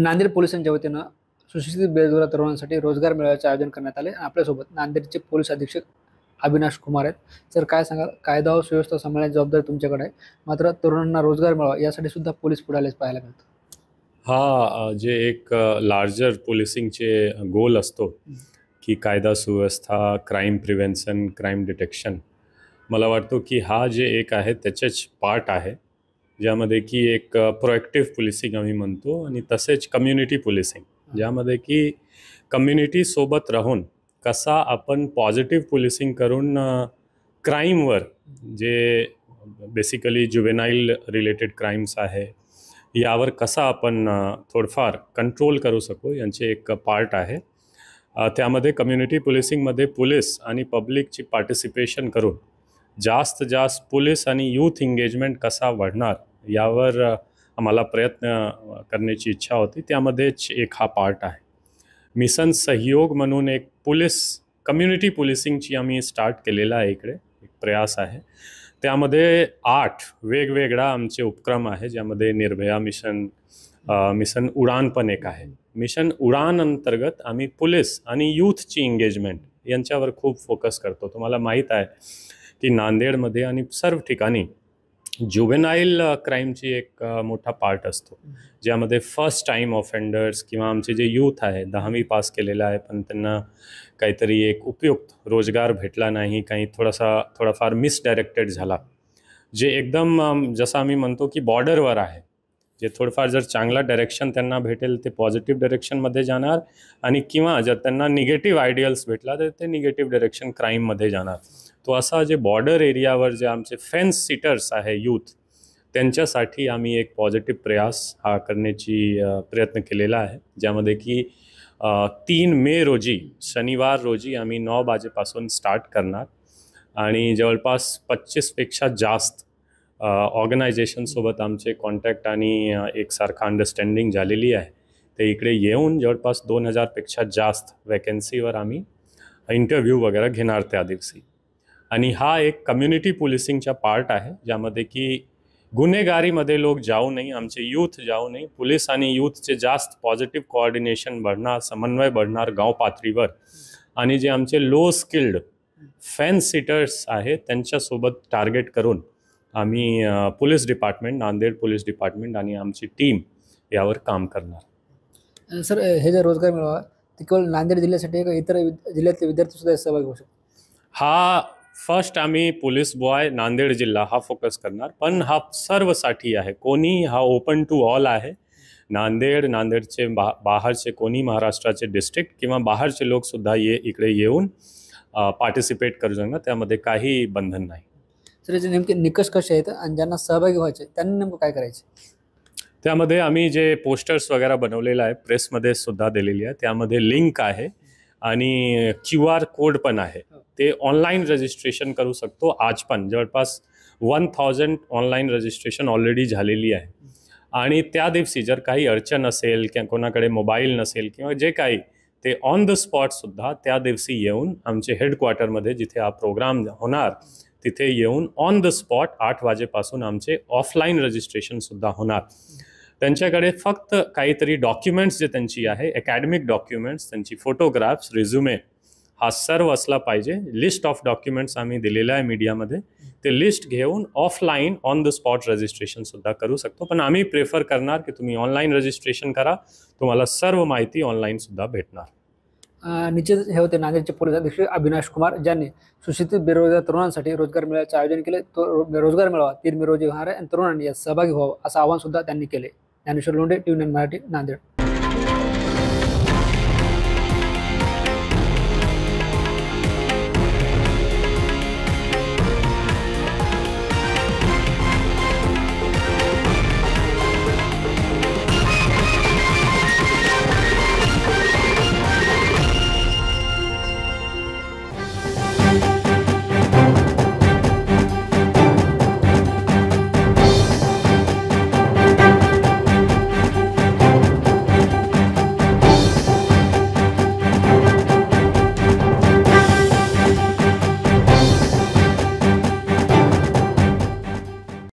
नांदेड पोलिसांच्या वतीनं सुशिक्षित बेरोजगार तरुणांसाठी रोजगार मेळाव्याचे आयोजन करण्यात आले. आपल्यासोबत नांदेडचे पोलीस अधीक्षक अविनाश कुमार आहेत. सर, काय सांगाल? कायदा व सुव्यवस्था सांभाळण्याची जबाबदारी तुमच्याकडे आहे, मात्र तरुणांना रोजगार मिळावा यासाठी सुद्धा पोलीस पुढे आलेच पाहायला मिळतं. हा जे एक लार्जर पोलिसिंगचे गोल असतो की कायदा सुव्यवस्था, क्राईम प्रिव्हेन्शन, क्राईम डिटेक्शन, मला वाटतो की हा जे एक आहे त्याचेच पार्ट आहे, ज्यामध्ये की एक प्रोएक्टिव्ह पोलिसिंग आम्ही म्हणतो आणि तसेच कम्युनिटी पोलिसिंग, ज्यामध्ये की कम्युनिटीसोबत राहून कसा आपण पॉझिटिव्ह पोलिसिंग करून क्राईमवर, जे बेसिकली जुवेनाईल रिलेटेड क्राईम्स आहे, यावर कसा आपण थोडंफार कंट्रोल करू शकू यांचे एक पार्ट आहे. त्यामध्ये कम्युनिटी पोलिसिंगमध्ये पोलीस आणि पब्लिकची पार्टिसिपेशन करून जास्त पोलीस आणि यूथ एंगेजमेंट कसा वाढणार यावर आम्हाला प्रयत्न करण्याची इच्छा होती. त्यामध्येच एक हा पार्ट आहे. मिशन सहयोग म्हणून एक कम्युनिटी पोलिसिंगची आम्ही स्टार्ट केलेला आहे. इकडे एक प्रयास आहे. त्यामध्ये 8 वेगवेगळा आमचे उपक्रम आहे, ज्यामध्ये निर्भया मिशन उडान पण एक आहे. मिशन उडान अंतर्गत आम्ही पोलीस आणि यूथची एंगेजमेंट यांच्यावर खूप फोकस करतो. तुम्हाला माहीत आहे की नांदेडमध्ये आणि सर्व ठिकाणी जुवेनाईल क्राईमची एक मोठा पार्ट असतो, ज्यामध्ये फर्स्ट टाईम ऑफेंडर्स किंवा आमचे जे यूथ आहे 10वी पास केलेलं आहे पण त्यांना काहीतरी एक उपयुक्त रोजगार भेटला नाही, काही थोडाफार मिसडायरेक्टेड झाला, जे एकदम जसं आम्ही म्हणतो की बॉर्डरवर आहे, जे थोडंफार जर चांगला डायरेक्शन त्यांना भेटेल ते पॉझिटिव्ह डायरेक्शनमध्ये जाणार, आणि किंवा जर त्यांना निगेटिव्ह आयडियल्स भेटला तर ते निगेटिव्ह डायरेक्शन क्राईममध्ये जाणार. तो असा जे बॉर्डर एरियावर जे आमचे फेन्स सिटर्स आहे यूथ, त्यांच्यासाठी आम्ही एक पॉझिटिव्ह प्रयास हा करण्याची प्रयत्न केलेला आहे, ज्यामध्ये की 3 मे रोजी शनिवार रोजी आम्ही 9 वाजेपासून स्टार्ट करणार आणि जवळपास 25पेक्षा जास्त ऑर्गनायझेशनसोबत आमचे कॉन्टॅक्ट आणि एकसारखा अंडरस्टँडिंग झालेली आहे. ते इकडे येऊन जवळपास 2000पेक्षा जास्त वॅकन्सीवर आम्ही इंटरव्ह्यू वगैरे घेणार त्या दिवशी. आणि हा एक कम्युनिटी पोलिसिंगचा पार्ट आहे, ज्यामध्ये की गुन्हेगारीमध्ये लोक जाऊ नये, आमचे यूथ जाऊ नये. पोलीस आणि यूथचे जास्त पॉझिटिव्ह कोऑर्डिनेशन बढ़णार, समन्वय बढ़णार गाव पातळीवर, आणि जे आमचे लो स्किल्ड फेन्स सिटर्स आहे त्यांच्यासोबत टार्गेट करून आम्ही police department, Nanded police department आणि आमची टीम यावर काम करणार. सर, हे जे रोजगार मिळावा ते केवळ नांदेड जिल्ह्यासाठी का इतर जिल्ह्यातले विद्यार्थी सुद्धा सहभागी होऊ शकतात? हा फर्स्ट आम्ही पोलीस बॉय नांदेड जिल्हा हा फोकस करणार, पण हा सर्वसाठी आहे. कोणी, हा ओपन टू ऑल आहे. नांदेडचे बाहेरचे कोणी, महाराष्ट्राचे डिस्ट्रिक्ट किंवा बाहेरचे लोकसुद्धा इकडे येऊन पार्टिसिपेट करू शकणार, त्यामध्ये काही बंधन नाही. सर, याचे नेमके निकष कसे आहेत आणि ज्यांना सहभागी व्हायचे त्यांनी नेमकं काय करायचे? त्यामध्ये आम्ही जे पोस्टर्स वगैरे बनवलेलं आहे, प्रेसमध्ये सुद्धा दिलेली आहे, त्यामध्ये लिंक आहे आणि QR कोड पण आहे. ते ऑनलाईन रजिस्ट्रेशन करू शकतो. आज पण जवळपास 1000 ऑनलाईन रजिस्ट्रेशन ऑलरेडी झालेली आहे. आणि त्या दिवशी जर काही अडचण असेल किंवा कोणाकडे मोबाईल नसेल किंवा जे काही, ते ऑन द स्पॉटसुद्धा त्या दिवशी येऊन आमचे हेडक्वार्टरमध्ये जिथे हा प्रोग्राम होणार तिथे येऊन ऑन द स्पॉट 8 वाजेपासून आमचे ऑफलाईन रजिस्ट्रेशनसुद्धा होणार. त्यांच्याकडे फक्त काहीतरी डॉक्युमेंट्स जे त्यांची आहे, अकॅडमिक डॉक्युमेंट्स, त्यांची फोटोग्राफ्स, रिझ्युमे, हा सर्व असला पाहिजे. लिस्ट ऑफ डॉक्युमेंट्स आम्ही दिलेलं आहे मीडियामध्ये. ते लिस्ट घेऊन ऑफलाईन ऑन द स्पॉट रजिस्ट्रेशनसुद्धा करू शकतो. पण आम्ही प्रेफर करणार की तुम्ही ऑनलाईन रजिस्ट्रेशन करा, तुम्हाला सर्व माहिती ऑनलाईनसुद्धा भेटणार. निश्चित हे होते नांदेडचे पोलीस अधीक्षक अविनाश कुमार, ज्यांनी सुशिक्षित बेरोजगार तरुणांसाठी रोजगार मेळाव्याचे आयोजन केले. तो रोजगार मेळावा 3 मे रोजी होणार आहे आणि तरुणांनी यात सहभागी व्हावं असं आवाहन सुद्धा त्यांनी केले. ज्ञानेश्वर लोंढे, TV9 मराठी, नांदेड.